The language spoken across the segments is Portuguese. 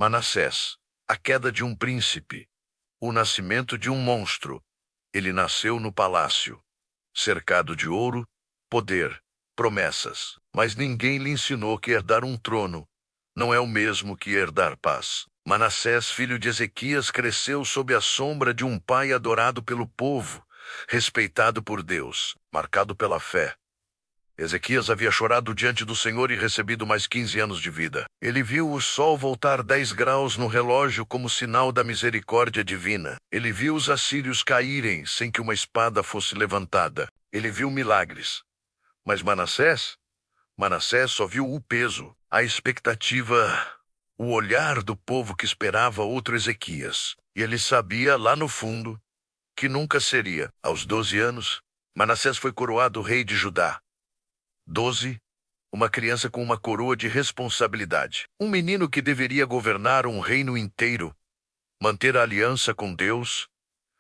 Manassés, a queda de um príncipe, o nascimento de um monstro. Ele nasceu no palácio, cercado de ouro, poder, promessas. Mas ninguém lhe ensinou que herdar um trono não é o mesmo que herdar paz. Manassés, filho de Ezequias, cresceu sob a sombra de um pai adorado pelo povo, respeitado por Deus, marcado pela fé. Ezequias havia chorado diante do Senhor e recebido mais 15 anos de vida. Ele viu o sol voltar 10 graus no relógio como sinal da misericórdia divina. Ele viu os assírios caírem sem que uma espada fosse levantada. Ele viu milagres. Mas Manassés só viu o peso, a expectativa, o olhar do povo que esperava outro Ezequias. E ele sabia, lá no fundo, que nunca seria. Aos 12 anos, Manassés foi coroado rei de Judá. 12, uma criança com uma coroa de responsabilidade. Um menino que deveria governar um reino inteiro, manter a aliança com Deus,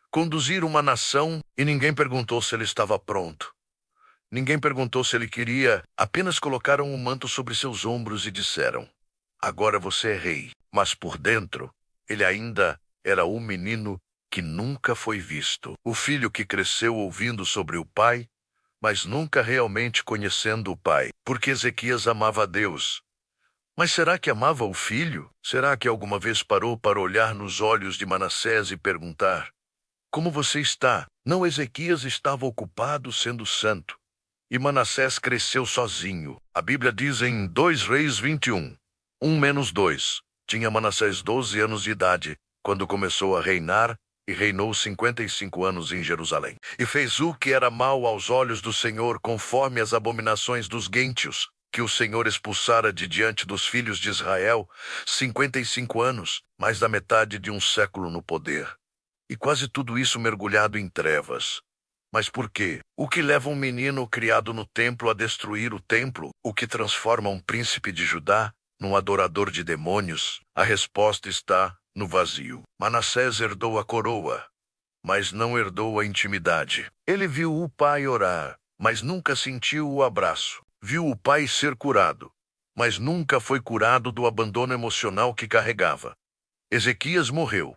conduzir uma nação, e ninguém perguntou se ele estava pronto. Ninguém perguntou se ele queria, apenas colocaram um manto sobre seus ombros e disseram: agora você é rei. Mas por dentro, ele ainda era um menino que nunca foi visto. O filho que cresceu ouvindo sobre o pai, mas nunca realmente conhecendo o pai, porque Ezequias amava a Deus. Mas será que amava o filho? Será que alguma vez parou para olhar nos olhos de Manassés e perguntar: como você está? Não, Ezequias estava ocupado sendo santo. E Manassés cresceu sozinho. A Bíblia diz em 2 Reis 21, 1-2. Tinha Manassés 12 anos de idade, quando começou a reinar, e reinou 55 anos em Jerusalém. E fez o que era mal aos olhos do Senhor, conforme as abominações dos gentios, que o Senhor expulsara de diante dos filhos de Israel, 55 anos, mais da metade de um século no poder. E quase tudo isso mergulhado em trevas. Mas por quê? O que leva um menino criado no templo a destruir o templo? O que transforma um príncipe de Judá num adorador de demônios? A resposta está no vazio. Manassés herdou a coroa, mas não herdou a intimidade. Ele viu o pai orar, mas nunca sentiu o abraço. Viu o pai ser curado, mas nunca foi curado do abandono emocional que carregava. Ezequias morreu,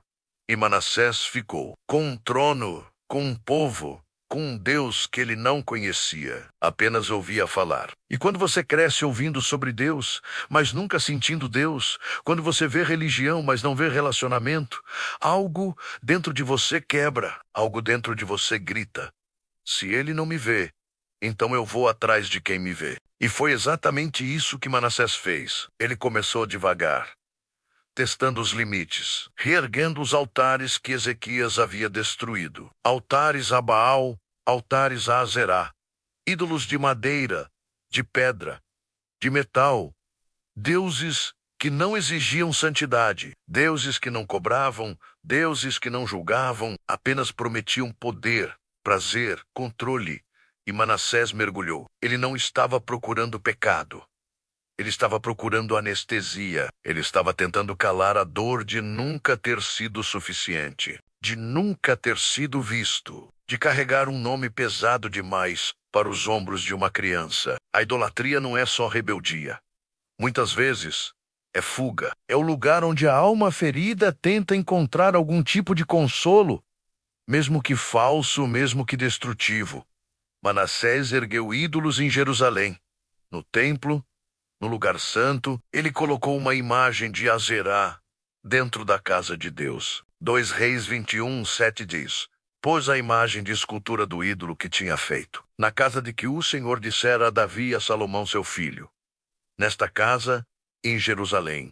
e Manassés ficou com um trono, com um povo, com um Deus que ele não conhecia, apenas ouvia falar. E quando você cresce ouvindo sobre Deus, mas nunca sentindo Deus, quando você vê religião, mas não vê relacionamento, algo dentro de você quebra, algo dentro de você grita: se ele não me vê, então eu vou atrás de quem me vê. E foi exatamente isso que Manassés fez. Ele começou devagar, testando os limites, reerguendo os altares que Ezequias havia destruído. Altares a Baal, altares a Azerá, ídolos de madeira, de pedra, de metal, deuses que não exigiam santidade, deuses que não cobravam, deuses que não julgavam, apenas prometiam poder, prazer, controle. E Manassés mergulhou. Ele não estava procurando pecado. Ele estava procurando anestesia. Ele estava tentando calar a dor de nunca ter sido suficiente, de nunca ter sido visto, de carregar um nome pesado demais para os ombros de uma criança. A idolatria não é só rebeldia. Muitas vezes, é fuga. É o lugar onde a alma ferida tenta encontrar algum tipo de consolo, mesmo que falso, mesmo que destrutivo. Manassés ergueu ídolos em Jerusalém, no templo. No lugar santo, ele colocou uma imagem de Azerá dentro da casa de Deus. 2 Reis 21, 7 diz: pôs a imagem de escultura do ídolo que tinha feito, na casa de que o Senhor dissera a Davi e a Salomão seu filho. Nesta casa, em Jerusalém,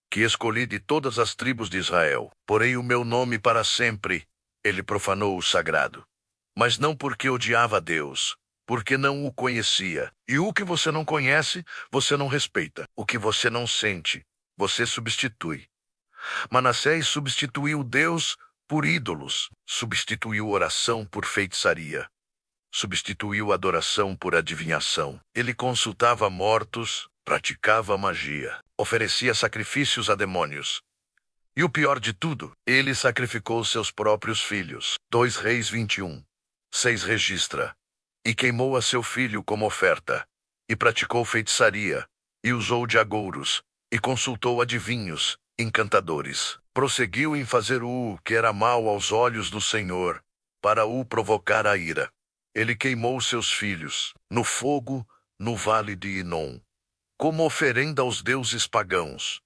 que escolhi de todas as tribos de Israel, porei o meu nome para sempre. Ele profanou o sagrado. Mas não porque odiava a Deus, porque não o conhecia. E o que você não conhece, você não respeita. O que você não sente, você substitui. Manassés substituiu Deus por ídolos, substituiu oração por feitiçaria, substituiu adoração por adivinhação. Ele consultava mortos, praticava magia, oferecia sacrifícios a demônios. E o pior de tudo, ele sacrificou seus próprios filhos. 2 Reis 21, 6 registra: e queimou a seu filho como oferta, e praticou feitiçaria, e usou de agouros, e consultou adivinhos, encantadores. Prosseguiu em fazer o que era mal aos olhos do Senhor, para o provocar a ira. Ele queimou seus filhos no fogo, no vale de Inom, como oferenda aos deuses pagãos.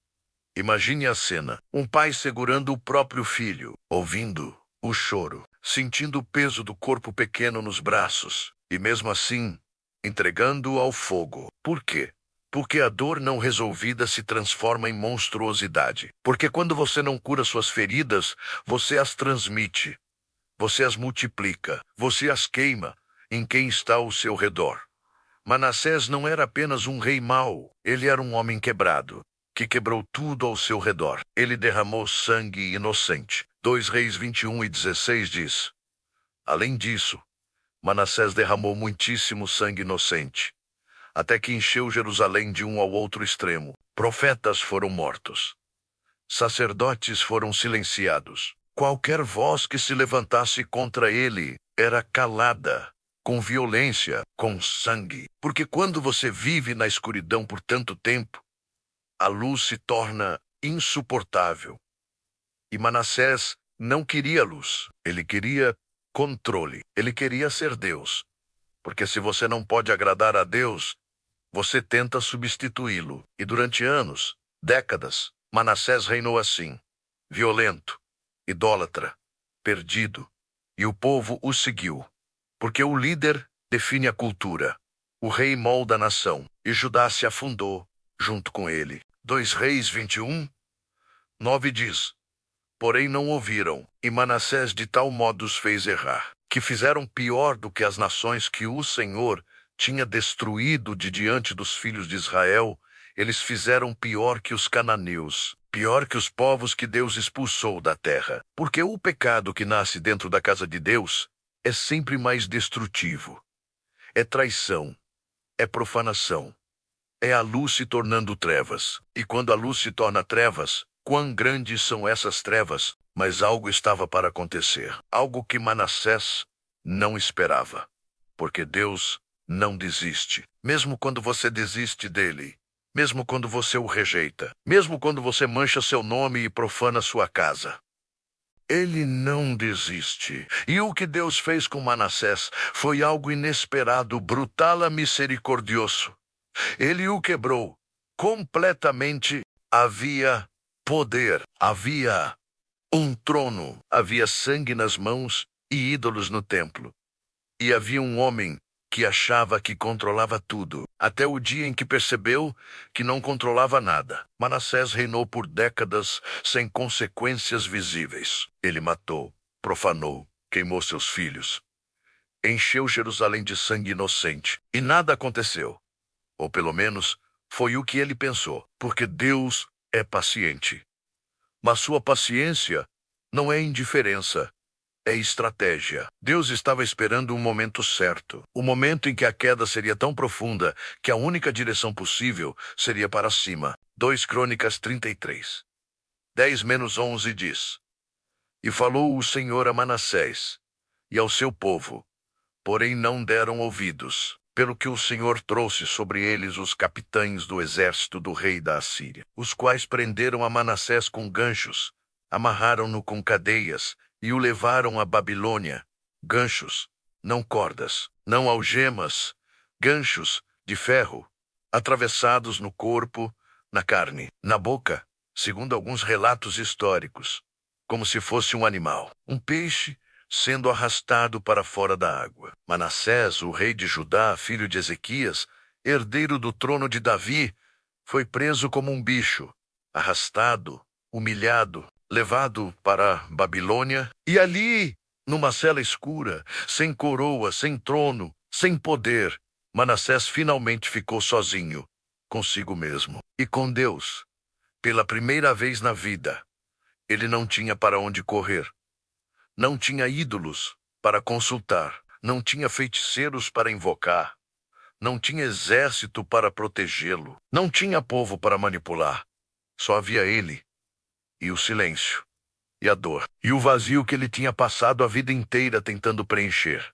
Imagine a cena: um pai segurando o próprio filho, ouvindo o choro, sentindo o peso do corpo pequeno nos braços, e mesmo assim, entregando-o ao fogo. Por quê? Porque a dor não resolvida se transforma em monstruosidade. Porque quando você não cura suas feridas, você as transmite, você as multiplica, você as queima em quem está ao seu redor. Manassés não era apenas um rei mau, ele era um homem quebrado, que quebrou tudo ao seu redor. Ele derramou sangue inocente. 2 Reis 21:16 diz: além disso, Manassés derramou muitíssimo sangue inocente, até que encheu Jerusalém de um ao outro extremo. Profetas foram mortos. Sacerdotes foram silenciados. Qualquer voz que se levantasse contra ele era calada, com violência, com sangue. Porque quando você vive na escuridão por tanto tempo, a luz se torna insuportável. E Manassés não queria luz, ele queria controle, ele queria ser Deus. Porque se você não pode agradar a Deus, você tenta substituí-lo. E durante anos, décadas, Manassés reinou assim, violento, idólatra, perdido. E o povo o seguiu. Porque o líder define a cultura, o rei molda a nação, e Judá se afundou junto com ele. 2 Reis 21:9 diz: porém não ouviram, e Manassés de tal modo os fez errar, que fizeram pior do que as nações que o Senhor tinha destruído de diante dos filhos de Israel. Eles fizeram pior que os cananeus, pior que os povos que Deus expulsou da terra. Porque o pecado que nasce dentro da casa de Deus é sempre mais destrutivo. É traição, é profanação, é a luz se tornando trevas. E quando a luz se torna trevas, quão grandes são essas trevas? Mas algo estava para acontecer, algo que Manassés não esperava. Porque Deus não desiste. Mesmo quando você desiste dele, mesmo quando você o rejeita, mesmo quando você mancha seu nome e profana sua casa, ele não desiste. E o que Deus fez com Manassés foi algo inesperado, brutal e misericordioso. Ele o quebrou completamente. Havia poder, havia um trono, havia sangue nas mãos e ídolos no templo. E havia um homem que achava que controlava tudo, até o dia em que percebeu que não controlava nada. Manassés reinou por décadas sem consequências visíveis. Ele matou, profanou, queimou seus filhos, encheu Jerusalém de sangue inocente, e nada aconteceu. Ou pelo menos, foi o que ele pensou, porque Deus é paciente. Mas sua paciência não é indiferença, é estratégia. Deus estava esperando um momento certo, o momento em que a queda seria tão profunda que a única direção possível seria para cima. 2 Crônicas 33, 10-11 diz: e falou o Senhor a Manassés e ao seu povo, porém não deram ouvidos, pelo que o Senhor trouxe sobre eles os capitães do exército do rei da Assíria, os quais prenderam a Manassés com ganchos, amarraram-no com cadeias e o levaram à Babilônia. Ganchos, não cordas, não algemas, ganchos de ferro, atravessados no corpo, na carne, na boca, segundo alguns relatos históricos, como se fosse um animal, um peixe, sendo arrastado para fora da água. Manassés, o rei de Judá, filho de Ezequias, herdeiro do trono de Davi, foi preso como um bicho, arrastado, humilhado, levado para a Babilônia, e ali, numa cela escura, sem coroa, sem trono, sem poder, Manassés finalmente ficou sozinho, consigo mesmo e com Deus. Pela primeira vez na vida, ele não tinha para onde correr. Não tinha ídolos para consultar, não tinha feiticeiros para invocar, não tinha exército para protegê-lo, não tinha povo para manipular. Só havia ele, e o silêncio, e a dor, e o vazio que ele tinha passado a vida inteira tentando preencher.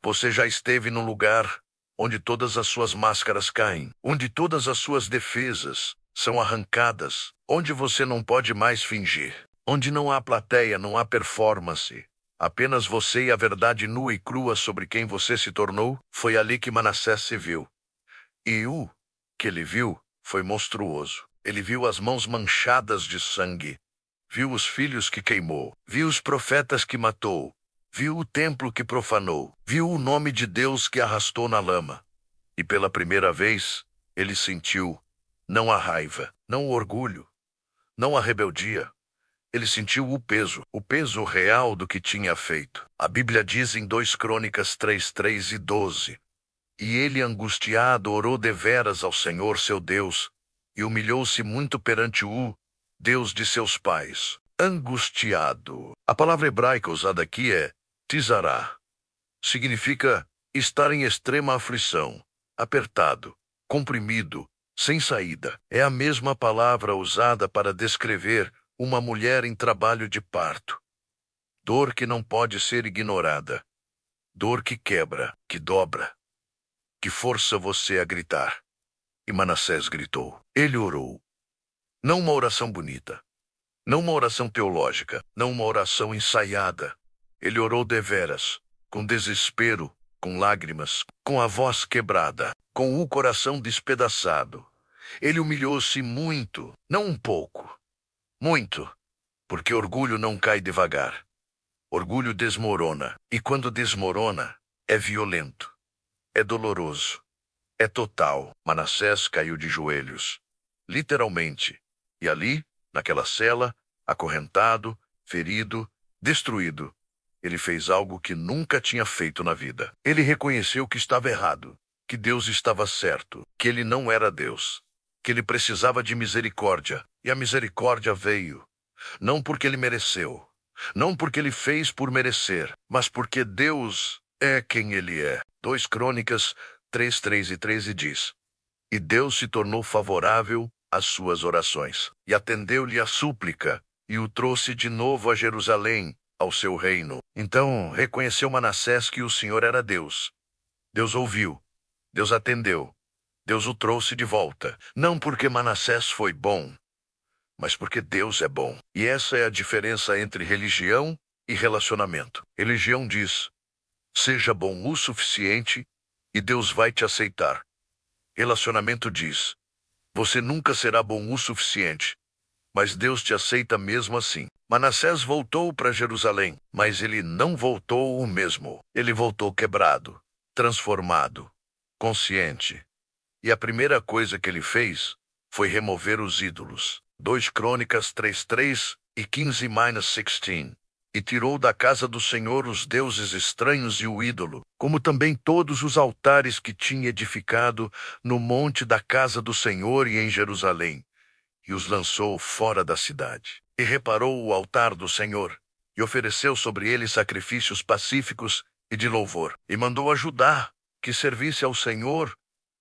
Você já esteve num lugar onde todas as suas máscaras caem, onde todas as suas defesas são arrancadas, onde você não pode mais fingir, onde não há plateia, não há performance. Apenas você e a verdade nua e crua sobre quem você se tornou. Foi ali que Manassés se viu. E o que ele viu foi monstruoso. Ele viu as mãos manchadas de sangue, viu os filhos que queimou, viu os profetas que matou, viu o templo que profanou, viu o nome de Deus que arrastou na lama. E pela primeira vez, ele sentiu não a raiva, não o orgulho, não a rebeldia. Ele sentiu o peso real do que tinha feito. A Bíblia diz em 2 Crônicas 3, 3 e 12. E ele, angustiado, orou deveras ao Senhor seu Deus, e humilhou-se muito perante o Deus de seus pais. Angustiado. A palavra hebraica usada aqui é tizará. Significa estar em extrema aflição, apertado, comprimido, sem saída. É a mesma palavra usada para descrever uma mulher em trabalho de parto. Dor que não pode ser ignorada. Dor que quebra, que dobra, que força você a gritar. E Manassés gritou. Ele orou. Não uma oração bonita, não uma oração teológica, não uma oração ensaiada. Ele orou deveras, com desespero, com lágrimas, com a voz quebrada, com o coração despedaçado. Ele humilhou-se muito, não um pouco, muito, porque orgulho não cai devagar. Orgulho desmorona, e quando desmorona, é violento, é doloroso, é total. Manassés caiu de joelhos, literalmente, e ali, naquela cela, acorrentado, ferido, destruído, ele fez algo que nunca tinha feito na vida. Ele reconheceu que estava errado, que Deus estava certo, que ele não era Deus, que ele precisava de misericórdia, e a misericórdia veio, não porque ele mereceu, não porque ele fez por merecer, mas porque Deus é quem ele é. 2 Crônicas 3, 3 e 13 diz: E Deus se tornou favorável às suas orações, e atendeu-lhe a súplica, e o trouxe de novo a Jerusalém, ao seu reino. Então reconheceu Manassés que o Senhor era Deus. Deus ouviu, Deus atendeu, Deus o trouxe de volta, não porque Manassés foi bom, mas porque Deus é bom. E essa é a diferença entre religião e relacionamento. Religião diz: seja bom o suficiente e Deus vai te aceitar. Relacionamento diz: você nunca será bom o suficiente, mas Deus te aceita mesmo assim. Manassés voltou para Jerusalém, mas ele não voltou o mesmo. Ele voltou quebrado, transformado, consciente. E a primeira coisa que ele fez foi remover os ídolos. 2 Crônicas 3, 3 e 15-16. E tirou da casa do Senhor os deuses estranhos e o ídolo, como também todos os altares que tinha edificado no monte da casa do Senhor e em Jerusalém, e os lançou fora da cidade. E reparou o altar do Senhor, e ofereceu sobre ele sacrifícios pacíficos e de louvor, e mandou a Judá que servisse ao Senhor,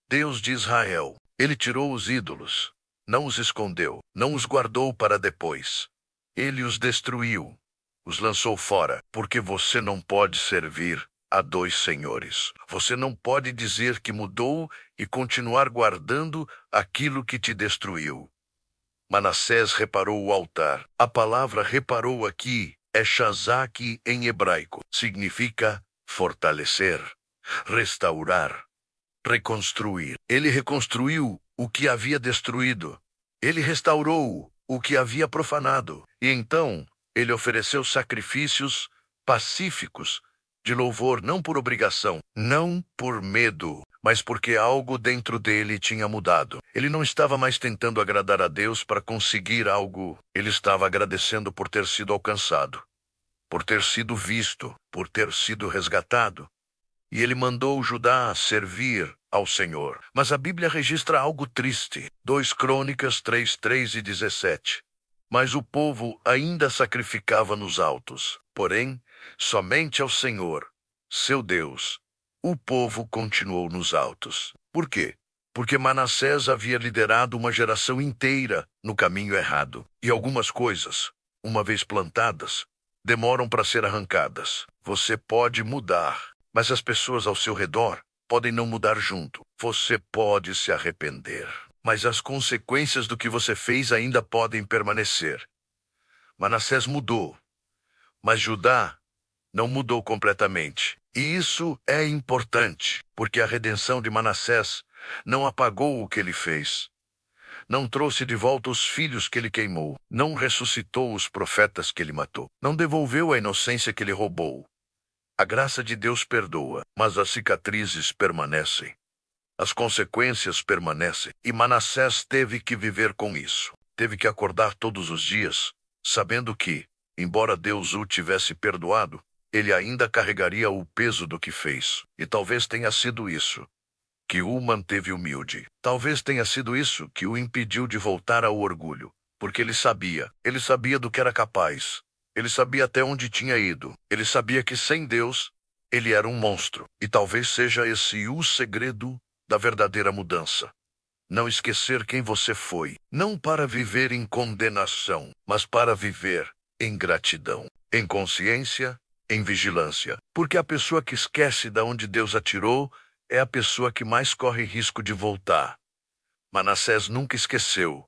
Deus de Israel. Ele tirou os ídolos, não os escondeu, não os guardou para depois. Ele os destruiu, os lançou fora, porque você não pode servir a 2 senhores. Você não pode dizer que mudou e continuar guardando aquilo que te destruiu. Manassés reparou o altar. A palavra reparou aqui é shazak em hebraico. Significa fortalecer, restaurar, reconstruir. Ele reconstruiu o que havia destruído. Ele restaurou o que havia profanado. E então ele ofereceu sacrifícios pacíficos de louvor, não por obrigação, não por medo, mas porque algo dentro dele tinha mudado. Ele não estava mais tentando agradar a Deus para conseguir algo. Ele estava agradecendo por ter sido alcançado, por ter sido visto, por ter sido resgatado. E ele mandou Judá servir ao Senhor. Mas a Bíblia registra algo triste. 2 Crônicas 3, 3 e 17. Mas o povo ainda sacrificava nos altos. Porém, somente ao Senhor, seu Deus, o povo continuou nos altos. Por quê? Porque Manassés havia liderado uma geração inteira no caminho errado. E algumas coisas, uma vez plantadas, demoram para ser arrancadas. Você pode mudar, mas as pessoas ao seu redor podem não mudar junto. Você pode se arrepender. mas as consequências do que você fez ainda podem permanecer. Manassés mudou, mas Judá não mudou completamente. E isso é importante, porque a redenção de Manassés não apagou o que ele fez. Não trouxe de volta os filhos que ele queimou. Não ressuscitou os profetas que ele matou. Não devolveu a inocência que ele roubou. A graça de Deus perdoa, mas as cicatrizes permanecem. As consequências permanecem. E Manassés teve que viver com isso. Teve que acordar todos os dias, sabendo que, embora Deus o tivesse perdoado, ele ainda carregaria o peso do que fez. E talvez tenha sido isso que o manteve humilde. Talvez tenha sido isso que o impediu de voltar ao orgulho, porque ele sabia do que era capaz. Ele sabia até onde tinha ido. Ele sabia que sem Deus, ele era um monstro. E talvez seja esse o segredo da verdadeira mudança. Não esquecer quem você foi, não para viver em condenação, mas para viver em gratidão, em consciência, em vigilância. Porque a pessoa que esquece de onde Deus a tirou é a pessoa que mais corre risco de voltar. Manassés nunca esqueceu,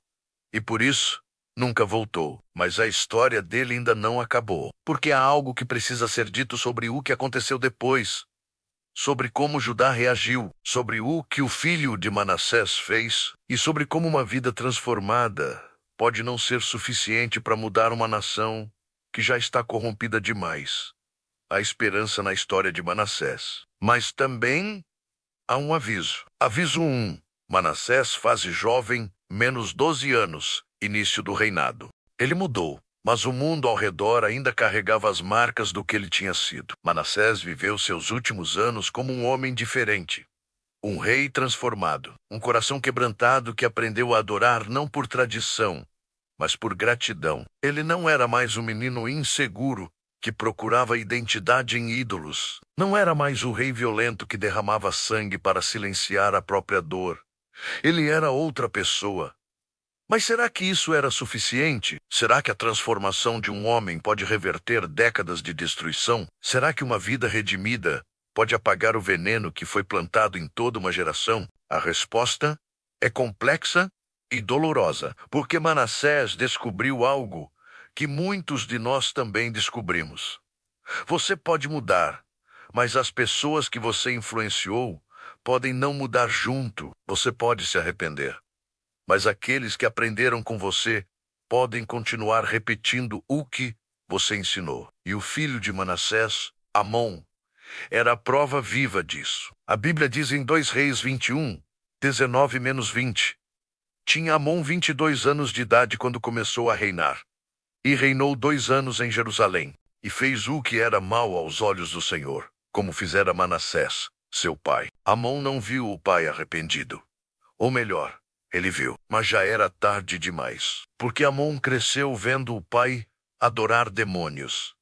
e por isso nunca voltou. Mas a história dele ainda não acabou, porque há algo que precisa ser dito sobre o que aconteceu depois, sobre como Judá reagiu, sobre o que o filho de Manassés fez, e sobre como uma vida transformada pode não ser suficiente para mudar uma nação que já está corrompida demais. Há esperança na história de Manassés, mas também há um aviso. Aviso 1. Manassés, fase jovem, menos 12 anos, início do reinado. Ele mudou, mas o mundo ao redor ainda carregava as marcas do que ele tinha sido. Manassés viveu seus últimos anos como um homem diferente. Um rei transformado, um coração quebrantado que aprendeu a adorar não por tradição, mas por gratidão. Ele não era mais um menino inseguro que procurava identidade em ídolos. Não era mais o rei violento que derramava sangue para silenciar a própria dor. Ele era outra pessoa. Mas será que isso era suficiente? Será que a transformação de um homem pode reverter décadas de destruição? Será que uma vida redimida pode apagar o veneno que foi plantado em toda uma geração? A resposta é complexa e dolorosa, porque Manassés descobriu algo que muitos de nós também descobrimos. Você pode mudar, mas as pessoas que você influenciou podem não mudar junto. Você pode se arrepender, mas aqueles que aprenderam com você podem continuar repetindo o que você ensinou. E o filho de Manassés, Amon, era a prova viva disso. A Bíblia diz em 2 Reis 21, 19-20. Tinha Amon 22 anos de idade quando começou a reinar. E reinou 2 anos em Jerusalém, e fez o que era mal aos olhos do Senhor, como fizera Manassés, seu pai. Amon não viu o pai arrependido. Ou melhor, ele viu, mas já era tarde demais. Porque Amon cresceu vendo o pai adorar demônios.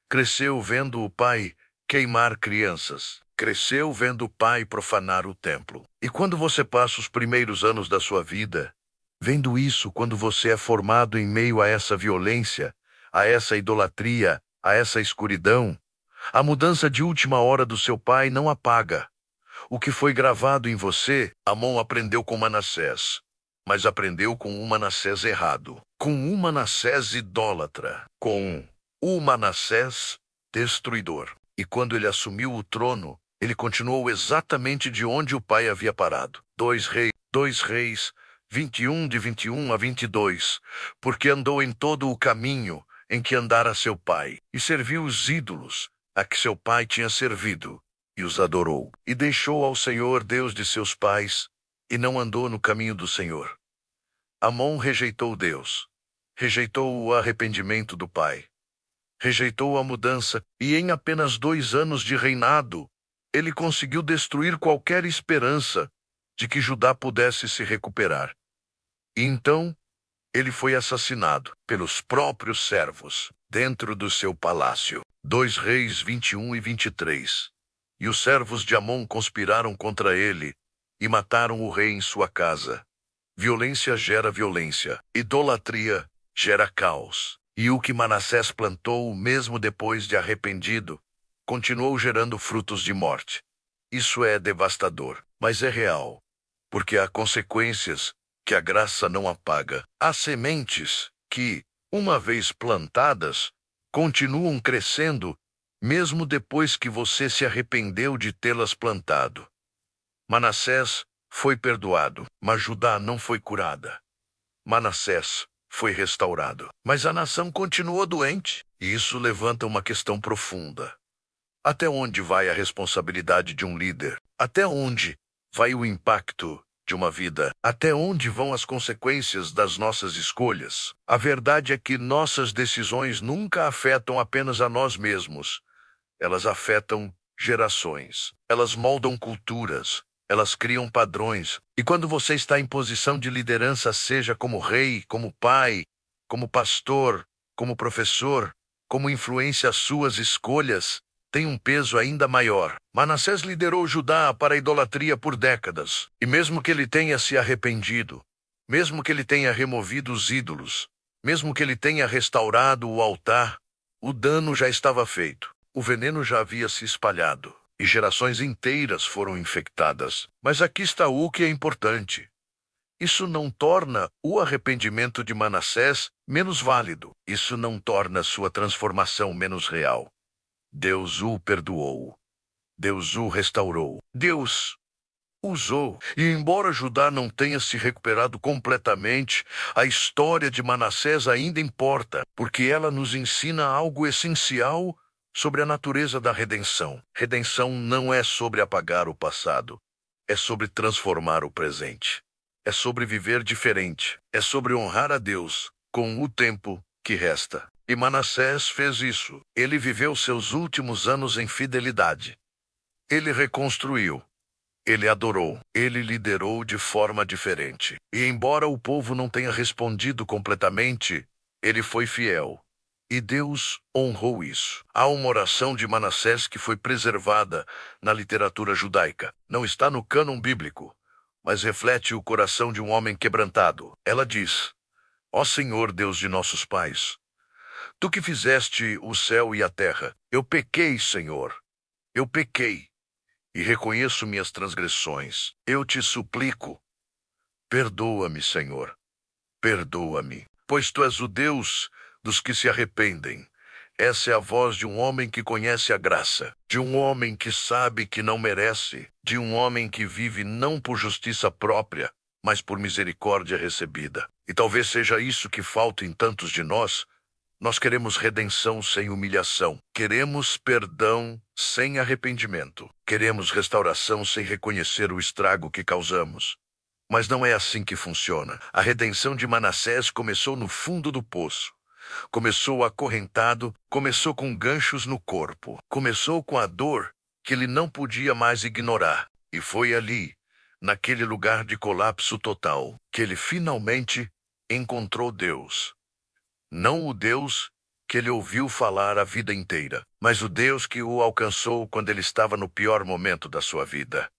Cresceu vendo o pai queimar crianças. Cresceu vendo o pai profanar o templo. E quando você passa os primeiros anos da sua vida vendo isso, quando você é formado em meio a essa violência, a essa idolatria, a essa escuridão, a mudança de última hora do seu pai não apaga. O que foi gravado em você, Amon aprendeu com Manassés, mas aprendeu com um Manassés errado, com um Manassés idólatra, com um Manassés destruidor. E quando ele assumiu o trono, ele continuou exatamente de onde o pai havia parado. 2 Reis 21-21-22, porque andou em todo o caminho em que andara seu pai, e serviu os ídolos a que seu pai tinha servido, e os adorou, e deixou ao Senhor Deus de seus pais, e não andou no caminho do Senhor. Amon rejeitou Deus, rejeitou o arrependimento do pai, rejeitou a mudança, e em apenas 2 anos de reinado, ele conseguiu destruir qualquer esperança de que Judá pudesse se recuperar. E então, ele foi assassinado pelos próprios servos, dentro do seu palácio. 2 Reis 21-23. E os servos de Amon conspiraram contra ele, e mataram o rei em sua casa. Violência gera violência, idolatria gera caos. E o que Manassés plantou, mesmo depois de arrependido, continuou gerando frutos de morte. Isso é devastador, mas é real, porque há consequências que a graça não apaga. Há sementes que, uma vez plantadas, continuam crescendo, mesmo depois que você se arrependeu de tê-las plantado. Manassés foi perdoado, mas Judá não foi curada. Manassés foi restaurado, mas a nação continuou doente. E isso levanta uma questão profunda. Até onde vai a responsabilidade de um líder? Até onde vai o impacto de uma vida? Até onde vão as consequências das nossas escolhas? A verdade é que nossas decisões nunca afetam apenas a nós mesmos. Elas afetam gerações. Elas moldam culturas. Elas criam padrões. E quando você está em posição de liderança, seja como rei, como pai, como pastor, como professor, como influência, as suas escolhas têm um peso ainda maior. Manassés liderou Judá para a idolatria por décadas. E mesmo que ele tenha se arrependido, mesmo que ele tenha removido os ídolos, mesmo que ele tenha restaurado o altar, o dano já estava feito. O veneno já havia se espalhado. E gerações inteiras foram infectadas. Mas aqui está o que é importante. Isso não torna o arrependimento de Manassés menos válido. Isso não torna sua transformação menos real. Deus o perdoou. Deus o restaurou. Deus usou. E embora Judá não tenha se recuperado completamente, a história de Manassés ainda importa, porque ela nos ensina algo essencial sobre a natureza da redenção. Redenção não é sobre apagar o passado, é sobre transformar o presente. É sobre viver diferente. É sobre honrar a Deus com o tempo que resta. E Manassés fez isso. Ele viveu seus últimos anos em fidelidade. Ele reconstruiu. Ele adorou. Ele liderou de forma diferente. E embora o povo não tenha respondido completamente, ele foi fiel. E Deus honrou isso. Há uma oração de Manassés que foi preservada na literatura judaica. Não está no cânon bíblico, mas reflete o coração de um homem quebrantado. Ela diz: Ó Senhor Deus de nossos pais, Tu que fizeste o céu e a terra, eu pequei, Senhor. Eu pequei e reconheço minhas transgressões. Eu te suplico, perdoa-me, Senhor. Perdoa-me, pois Tu és o Deus dos que se arrependem. Essa é a voz de um homem que conhece a graça, de um homem que sabe que não merece, de um homem que vive não por justiça própria, mas por misericórdia recebida. E talvez seja isso que falta em tantos de nós. Nós queremos redenção sem humilhação. Queremos perdão sem arrependimento. Queremos restauração sem reconhecer o estrago que causamos. Mas não é assim que funciona. A redenção de Manassés começou no fundo do poço. Começou acorrentado, começou com ganchos no corpo. Começou com a dor que ele não podia mais ignorar. E foi ali, naquele lugar de colapso total, que ele finalmente encontrou Deus. Não o Deus que ele ouviu falar a vida inteira, mas o Deus que o alcançou quando ele estava no pior momento da sua vida.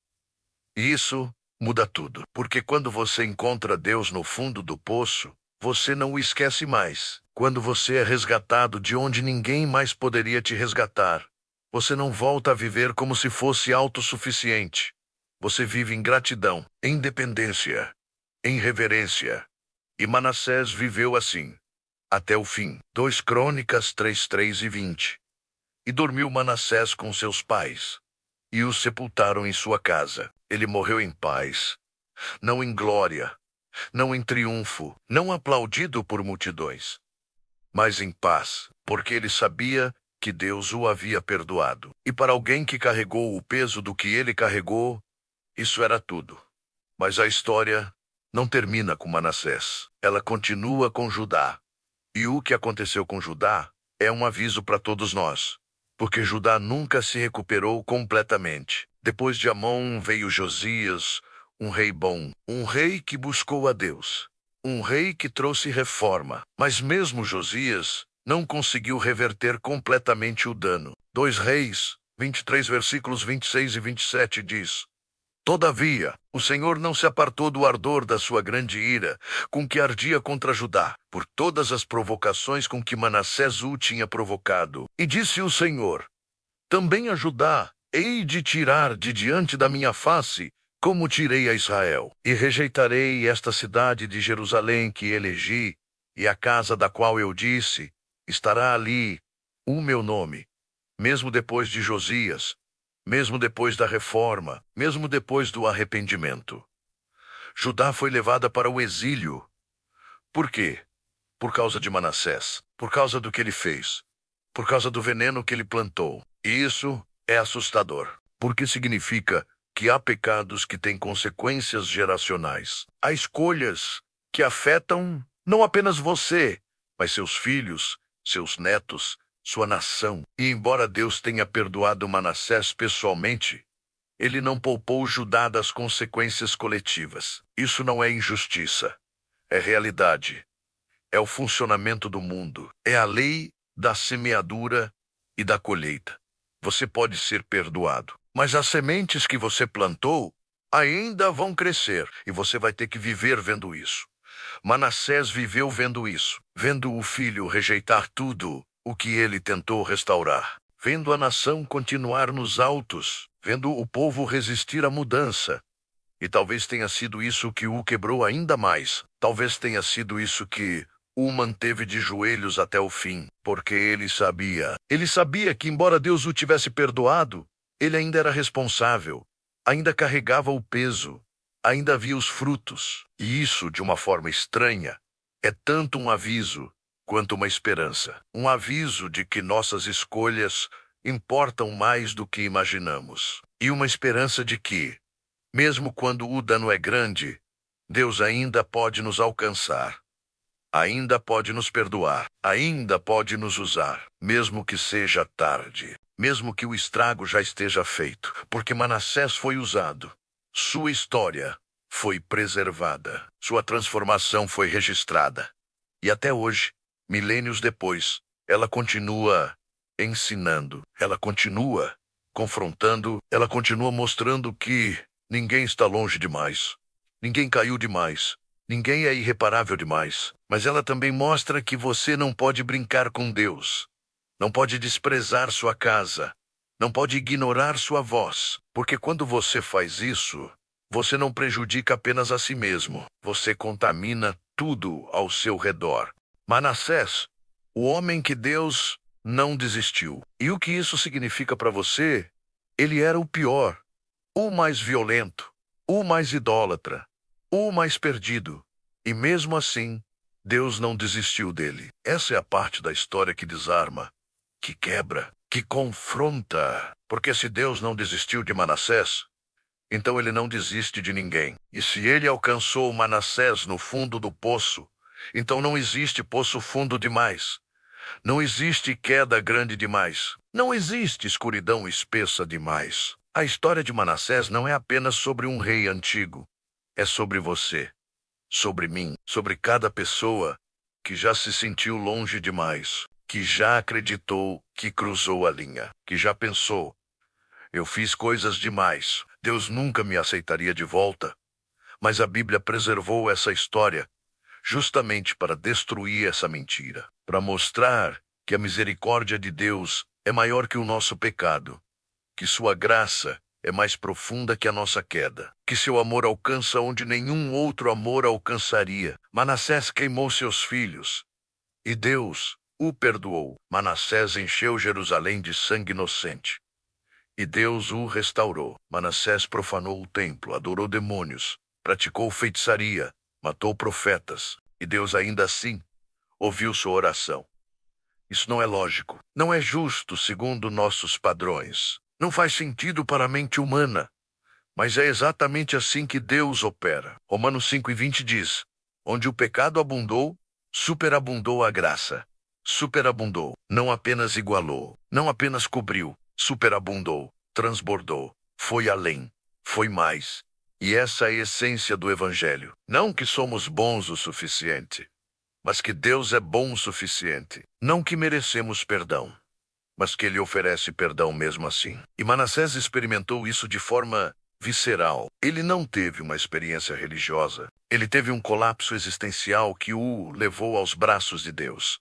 E isso muda tudo, porque quando você encontra Deus no fundo do poço, você não o esquece mais. Quando você é resgatado de onde ninguém mais poderia te resgatar, você não volta a viver como se fosse autossuficiente. Você vive em gratidão, em dependência, em reverência. E Manassés viveu assim, até o fim. 2 Crônicas 3, 20. E dormiu Manassés com seus pais, e o sepultaram em sua casa. Ele morreu em paz, não em glória, não em triunfo, não aplaudido por multidões, mas em paz, porque ele sabia que Deus o havia perdoado. E para alguém que carregou o peso do que ele carregou, isso era tudo. Mas a história não termina com Manassés. Ela continua com Judá. E o que aconteceu com Judá é um aviso para todos nós, porque Judá nunca se recuperou completamente. Depois de Amon veio Josias, um rei bom, um rei que buscou a Deus, um rei que trouxe reforma. Mas mesmo Josias não conseguiu reverter completamente o dano. 2 Reis 23, versículos 26 e 27 diz: Todavia, o Senhor não se apartou do ardor da sua grande ira, com que ardia contra Judá, por todas as provocações com que Manassés o tinha provocado. E disse o Senhor: Também a Judá hei de tirar de diante da minha face, Como tirei a Israel, e rejeitarei esta cidade de Jerusalém que elegi, e a casa da qual eu disse, estará ali o meu nome, mesmo depois de Josias, mesmo depois da reforma, mesmo depois do arrependimento. Judá foi levada para o exílio. Por quê? Por causa de Manassés, por causa do que ele fez, por causa do veneno que ele plantou. E isso é assustador, porque significa que há pecados que têm consequências geracionais. Há escolhas que afetam não apenas você, mas seus filhos, seus netos, sua nação. E embora Deus tenha perdoado Manassés pessoalmente, ele não poupou Judá das consequências coletivas. Isso não é injustiça, é realidade. É o funcionamento do mundo. É a lei da semeadura e da colheita. Você pode ser perdoado, mas as sementes que você plantou ainda vão crescer e você vai ter que viver vendo isso. Manassés viveu vendo isso, vendo o filho rejeitar tudo o que ele tentou restaurar, vendo a nação continuar nos altos, vendo o povo resistir à mudança. E talvez tenha sido isso que o quebrou ainda mais. Talvez tenha sido isso que o manteve de joelhos até o fim, porque ele sabia que, embora Deus o tivesse perdoado, ele ainda era responsável, ainda carregava o peso, ainda via os frutos. E isso, de uma forma estranha, é tanto um aviso quanto uma esperança. Um aviso de que nossas escolhas importam mais do que imaginamos. E uma esperança de que, mesmo quando o dano é grande, Deus ainda pode nos alcançar. Ainda pode nos perdoar, ainda pode nos usar, mesmo que seja tarde, mesmo que o estrago já esteja feito, porque Manassés foi usado. Sua história foi preservada, sua transformação foi registrada. E até hoje, milênios depois, ela continua ensinando, ela continua confrontando, ela continua mostrando que ninguém está longe demais, ninguém caiu demais. Ninguém é irreparável demais, mas ela também mostra que você não pode brincar com Deus, não pode desprezar sua casa, não pode ignorar sua voz, porque quando você faz isso, você não prejudica apenas a si mesmo, você contamina tudo ao seu redor. Manassés, o homem que Deus não desistiu. E o que isso significa para você? Ele era o pior, o mais violento, o mais idólatra, o mais perdido. E mesmo assim, Deus não desistiu dele. Essa é a parte da história que desarma, que quebra, que confronta. Porque se Deus não desistiu de Manassés, então ele não desiste de ninguém. E se ele alcançou Manassés no fundo do poço, então não existe poço fundo demais. Não existe queda grande demais. Não existe escuridão espessa demais. A história de Manassés não é apenas sobre um rei antigo. É sobre você, sobre mim, sobre cada pessoa que já se sentiu longe demais, que já acreditou que cruzou a linha, que já pensou: eu fiz coisas demais, Deus nunca me aceitaria de volta. Mas a Bíblia preservou essa história justamente para destruir essa mentira, para mostrar que a misericórdia de Deus é maior que o nosso pecado, que sua graça é mais profunda que a nossa queda, que seu amor alcança onde nenhum outro amor alcançaria. Manassés queimou seus filhos, e Deus o perdoou. Manassés encheu Jerusalém de sangue inocente, e Deus o restaurou. Manassés profanou o templo, adorou demônios, praticou feitiçaria, matou profetas, e Deus ainda assim ouviu sua oração. Isso não é lógico, não é justo segundo nossos padrões. Não faz sentido para a mente humana, mas é exatamente assim que Deus opera. Romanos 5:20 diz: onde o pecado abundou, superabundou a graça. Superabundou, não apenas igualou, não apenas cobriu, superabundou, transbordou, foi além, foi mais. E essa é a essência do Evangelho. Não que somos bons o suficiente, mas que Deus é bom o suficiente. Não que merecemos perdão, mas que ele oferece perdão mesmo assim. E Manassés experimentou isso de forma visceral. Ele não teve uma experiência religiosa. Ele teve um colapso existencial que o levou aos braços de Deus.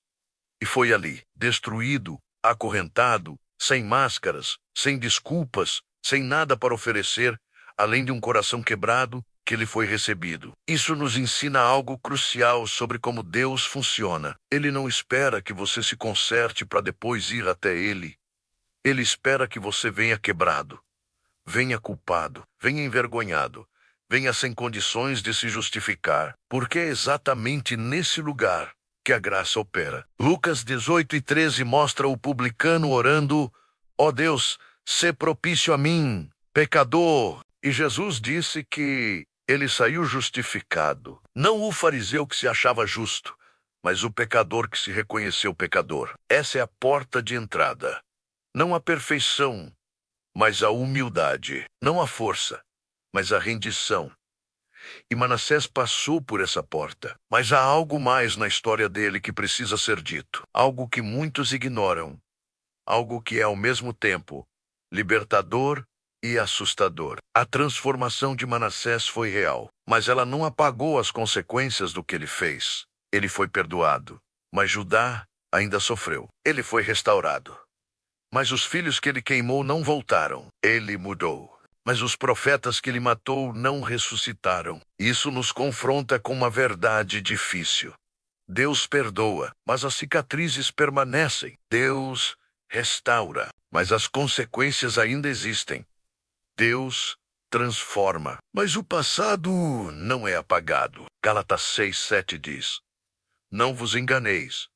E foi ali, destruído, acorrentado, sem máscaras, sem desculpas, sem nada para oferecer, além de um coração quebrado, que ele foi recebido. Isso nos ensina algo crucial sobre como Deus funciona. Ele não espera que você se conserte para depois ir até ele. Ele espera que você venha quebrado, venha culpado, venha envergonhado, venha sem condições de se justificar, porque é exatamente nesse lugar que a graça opera. Lucas 18:13 mostra o publicano orando: ó Deus, sê propício a mim, pecador. E Jesus disse que ele saiu justificado. Não o fariseu que se achava justo, mas o pecador que se reconheceu pecador. Essa é a porta de entrada. Não a perfeição, mas a humildade. Não a força, mas a rendição. E Manassés passou por essa porta. Mas há algo mais na história dele que precisa ser dito. Algo que muitos ignoram. Algo que é ao mesmo tempo libertador e assustador. A transformação de Manassés foi real, mas ela não apagou as consequências do que ele fez. Ele foi perdoado, mas Judá ainda sofreu. Ele foi restaurado, mas os filhos que ele queimou não voltaram. Ele mudou, mas os profetas que ele matou não ressuscitaram. Isso nos confronta com uma verdade difícil. Deus perdoa, mas as cicatrizes permanecem. Deus restaura, mas as consequências ainda existem. Deus transforma, mas o passado não é apagado. Gálatas 6:7 diz: não vos enganeis,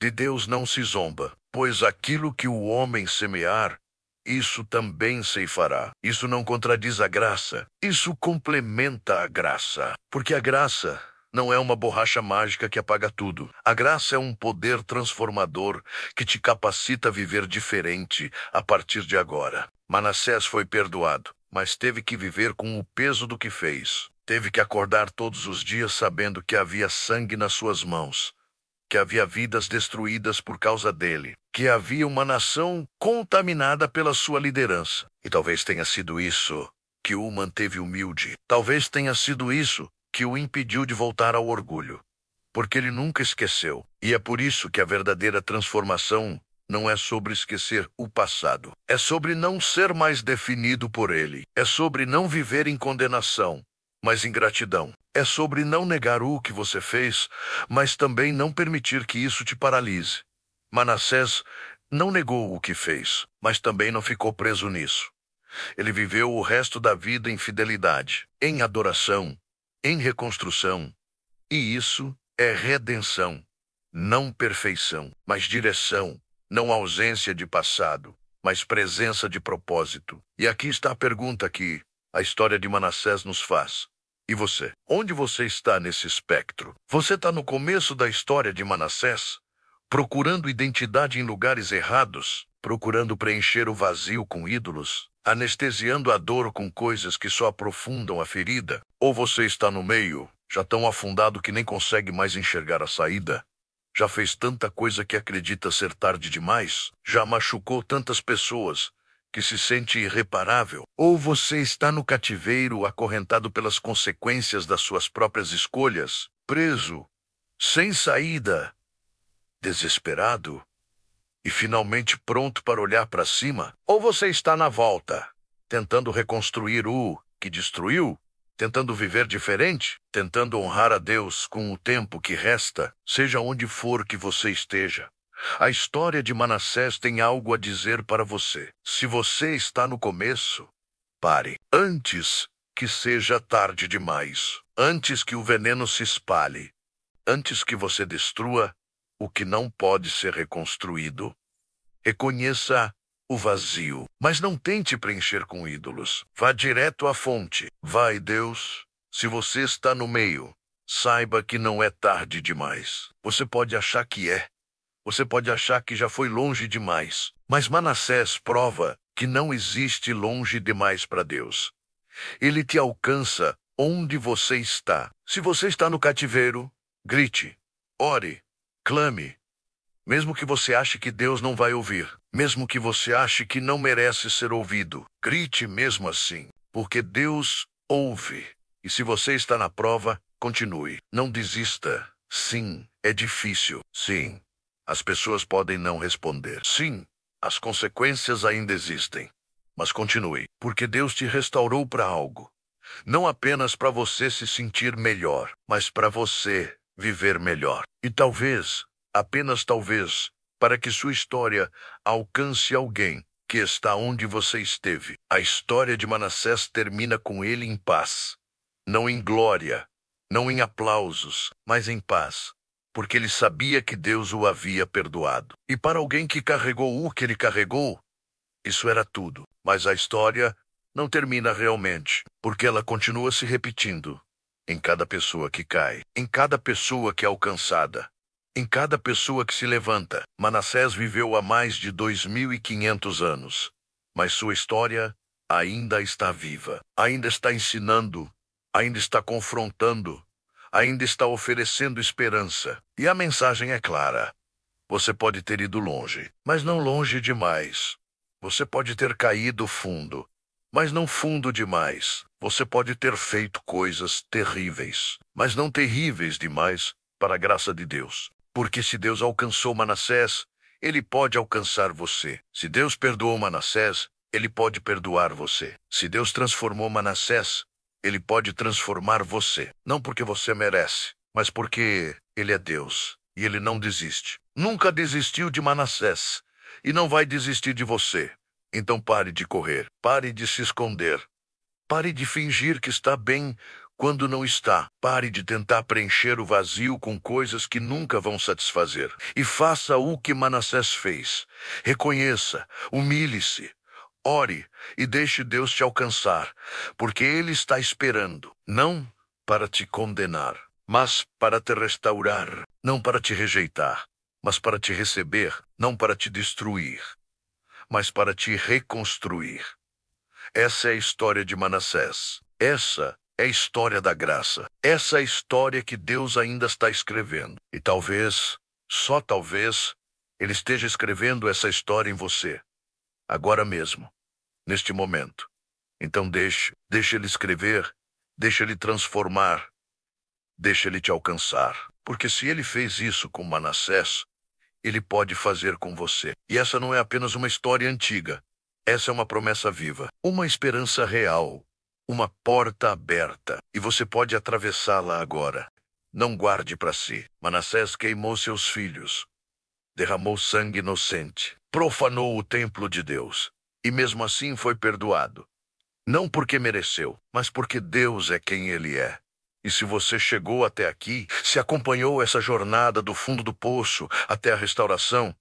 de Deus não se zomba, pois aquilo que o homem semear, isso também ceifará. Isso não contradiz a graça, isso complementa a graça, porque a graça não é uma borracha mágica que apaga tudo. A graça é um poder transformador que te capacita a viver diferente a partir de agora. Manassés foi perdoado, mas teve que viver com o peso do que fez. Teve que acordar todos os dias sabendo que havia sangue nas suas mãos, que havia vidas destruídas por causa dele, que havia uma nação contaminada pela sua liderança. E talvez tenha sido isso que o manteve humilde. Talvez tenha sido isso que o impediu de voltar ao orgulho, porque ele nunca esqueceu. E é por isso que a verdadeira transformação não é sobre esquecer o passado. É sobre não ser mais definido por ele. É sobre não viver em condenação, mas em gratidão. É sobre não negar o que você fez, mas também não permitir que isso te paralise. Manassés não negou o que fez, mas também não ficou preso nisso. Ele viveu o resto da vida em fidelidade, em adoração, em reconstrução. E isso é redenção. Não perfeição, mas direção. Não ausência de passado, mas presença de propósito. E aqui está a pergunta que a história de Manassés nos faz. E você? Onde você está nesse espectro? Você está no começo da história de Manassés, procurando identidade em lugares errados, procurando preencher o vazio com ídolos, anestesiando a dor com coisas que só aprofundam a ferida? Ou você está no meio, já tão afundado que nem consegue mais enxergar a saída? Já fez tanta coisa que acredita ser tarde demais? Já machucou tantas pessoas que se sente irreparável? Ou você está no cativeiro, acorrentado pelas consequências das suas próprias escolhas, preso, sem saída, desesperado e finalmente pronto para olhar para cima? Ou você está na volta, tentando reconstruir o que destruiu? Tentando viver diferente, tentando honrar a Deus com o tempo que resta, seja onde for que você esteja. A história de Manassés tem algo a dizer para você. Se você está no começo, pare, antes que seja tarde demais, antes que o veneno se espalhe, antes que você destrua o que não pode ser reconstruído. Reconheça o vazio, mas não tente preencher com ídolos. Vá direto à fonte. Vai, Deus. Se você está no meio, saiba que não é tarde demais. Você pode achar que é. Você pode achar que já foi longe demais. Mas Manassés prova que não existe longe demais para Deus. Ele te alcança onde você está. Se você está no cativeiro, grite, ore, clame. Mesmo que você ache que Deus não vai ouvir, mesmo que você ache que não merece ser ouvido, grite mesmo assim, porque Deus ouve. E se você está na prova, continue. Não desista. Sim, é difícil. Sim, as pessoas podem não responder. Sim, as consequências ainda existem. Mas continue, porque Deus te restaurou para algo. Não apenas para você se sentir melhor, mas para você viver melhor. E talvez, apenas talvez, para que sua história alcance alguém que está onde você esteve. A história de Manassés termina com ele em paz. Não em glória, não em aplausos, mas em paz. Porque ele sabia que Deus o havia perdoado. E para alguém que carregou o que ele carregou, isso era tudo. Mas a história não termina realmente, porque ela continua se repetindo em cada pessoa que cai, em cada pessoa que é alcançada, em cada pessoa que se levanta. Manassés viveu há mais de 2.500 anos, mas sua história ainda está viva, ainda está ensinando, ainda está confrontando, ainda está oferecendo esperança. E a mensagem é clara. Você pode ter ido longe, mas não longe demais. Você pode ter caído fundo, mas não fundo demais. Você pode ter feito coisas terríveis, mas não terríveis demais para a graça de Deus. Porque se Deus alcançou Manassés, ele pode alcançar você. Se Deus perdoou Manassés, ele pode perdoar você. Se Deus transformou Manassés, ele pode transformar você. Não porque você merece, mas porque ele é Deus e ele não desiste. Nunca desistiu de Manassés e não vai desistir de você. Então pare de correr, pare de se esconder, pare de fingir que está bem quando não está. Pare de tentar preencher o vazio com coisas que nunca vão satisfazer. E faça o que Manassés fez. Reconheça, humilhe-se, ore e deixe Deus te alcançar, porque Ele está esperando, não para te condenar, mas para te restaurar, não para te rejeitar, mas para te receber, não para te destruir, mas para te reconstruir. Essa é a história de Manassés. Essa é a história da graça. Essa é a história que Deus ainda está escrevendo. E talvez, só talvez, Ele esteja escrevendo essa história em você, agora mesmo, neste momento. Então deixe Ele escrever, deixe Ele transformar, deixe Ele te alcançar. Porque se Ele fez isso com Manassés, Ele pode fazer com você. E essa não é apenas uma história antiga. Essa é uma promessa viva, uma esperança real, uma porta aberta. E você pode atravessá-la agora. Não guarde para si. Manassés queimou seus filhos, derramou sangue inocente, profanou o templo de Deus. E mesmo assim foi perdoado. Não porque mereceu, mas porque Deus é quem Ele é. E se você chegou até aqui, se acompanhou essa jornada do fundo do poço até a restauração,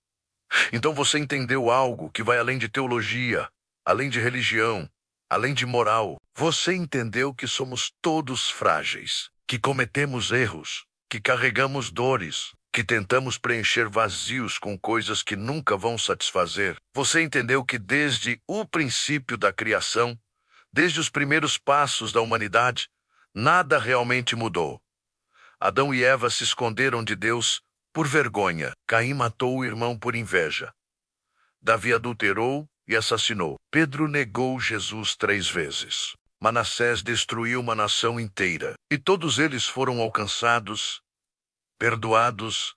então você entendeu algo que vai além de teologia, além de religião, além de moral. Você entendeu que somos todos frágeis, que cometemos erros, que carregamos dores, que tentamos preencher vazios com coisas que nunca vão satisfazer. Você entendeu que desde o princípio da criação, desde os primeiros passos da humanidade, nada realmente mudou. Adão e Eva se esconderam de Deus por vergonha. Caim matou o irmão por inveja. Davi adulterou e assassinou. Pedro negou Jesus 3 vezes. Manassés destruiu uma nação inteira. E todos eles foram alcançados, perdoados,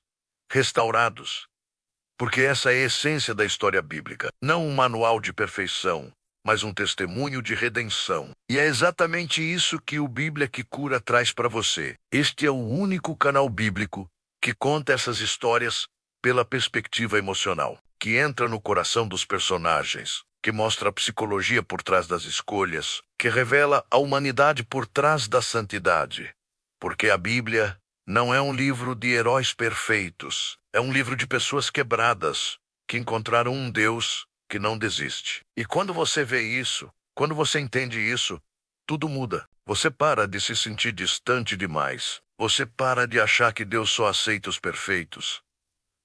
restaurados. Porque essa é a essência da história bíblica. Não um manual de perfeição, mas um testemunho de redenção. E é exatamente isso que o Bíblia que Cura traz para você. Este é o único canal bíblico que conta essas histórias pela perspectiva emocional, que entra no coração dos personagens, que mostra a psicologia por trás das escolhas, que revela a humanidade por trás da santidade. Porque a Bíblia não é um livro de heróis perfeitos, é um livro de pessoas quebradas, que encontraram um Deus que não desiste. E quando você vê isso, quando você entende isso, tudo muda. Você para de se sentir distante demais. Você para de achar que Deus só aceita os perfeitos.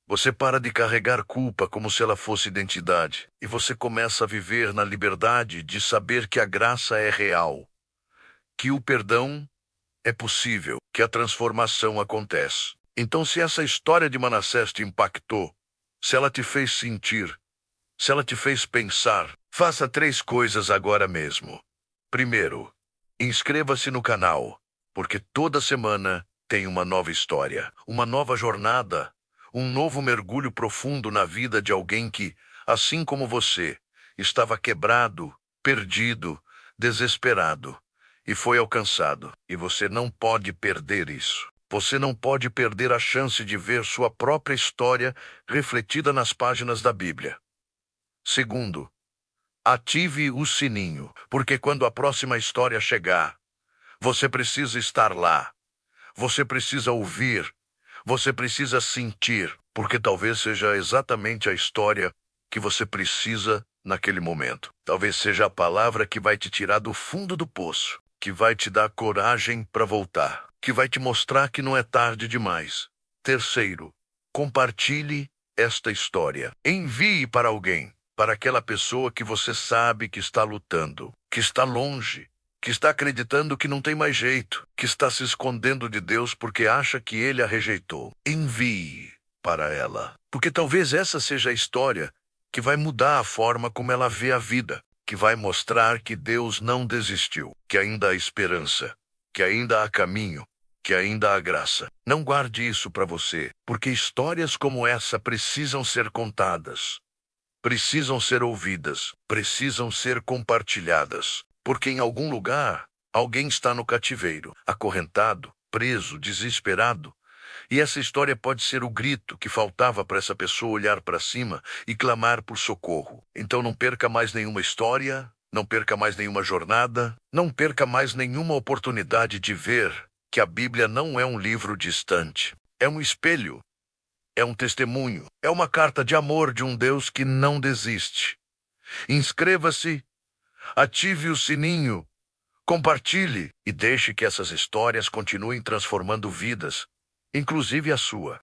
Você para de carregar culpa como se ela fosse identidade. E você começa a viver na liberdade de saber que a graça é real, que o perdão é possível, que a transformação acontece. Então, se essa história de Manassés te impactou, se ela te fez sentir, se ela te fez pensar, faça 3 coisas agora mesmo. Primeiro, inscreva-se no canal, porque toda semana tem uma nova história, uma nova jornada, um novo mergulho profundo na vida de alguém que, assim como você, estava quebrado perdido, desesperado, e foi alcançado. E você não pode perder isso. Você não pode perder a chance de ver sua própria história refletida nas páginas da Bíblia. Segundo, ative o sininho, porque quando a próxima história chegar, você precisa estar lá. Você precisa ouvir. Você precisa sentir, porque talvez seja exatamente a história que você precisa naquele momento. Talvez seja a palavra que vai te tirar do fundo do poço, que vai te dar coragem para voltar, que vai te mostrar que não é tarde demais. Terceiro, compartilhe esta história. Envie para alguém, para aquela pessoa que você sabe que está lutando, que está longe, que está acreditando que não tem mais jeito, que está se escondendo de Deus porque acha que Ele a rejeitou. Envie para ela, porque talvez essa seja a história que vai mudar a forma como ela vê a vida, que vai mostrar que Deus não desistiu, que ainda há esperança, que ainda há caminho, que ainda há graça. Não guarde isso para você, porque histórias como essa precisam ser contadas, precisam ser ouvidas, precisam ser compartilhadas. Porque em algum lugar, alguém está no cativeiro, acorrentado, preso, desesperado. E essa história pode ser o grito que faltava para essa pessoa olhar para cima e clamar por socorro. Então não perca mais nenhuma história, não perca mais nenhuma jornada, não perca mais nenhuma oportunidade de ver que a Bíblia não é um livro distante. É um espelho, é um testemunho, é uma carta de amor de um Deus que não desiste. Inscreva-se. Ative o sininho, compartilhe e deixe que essas histórias continuem transformando vidas, inclusive a sua.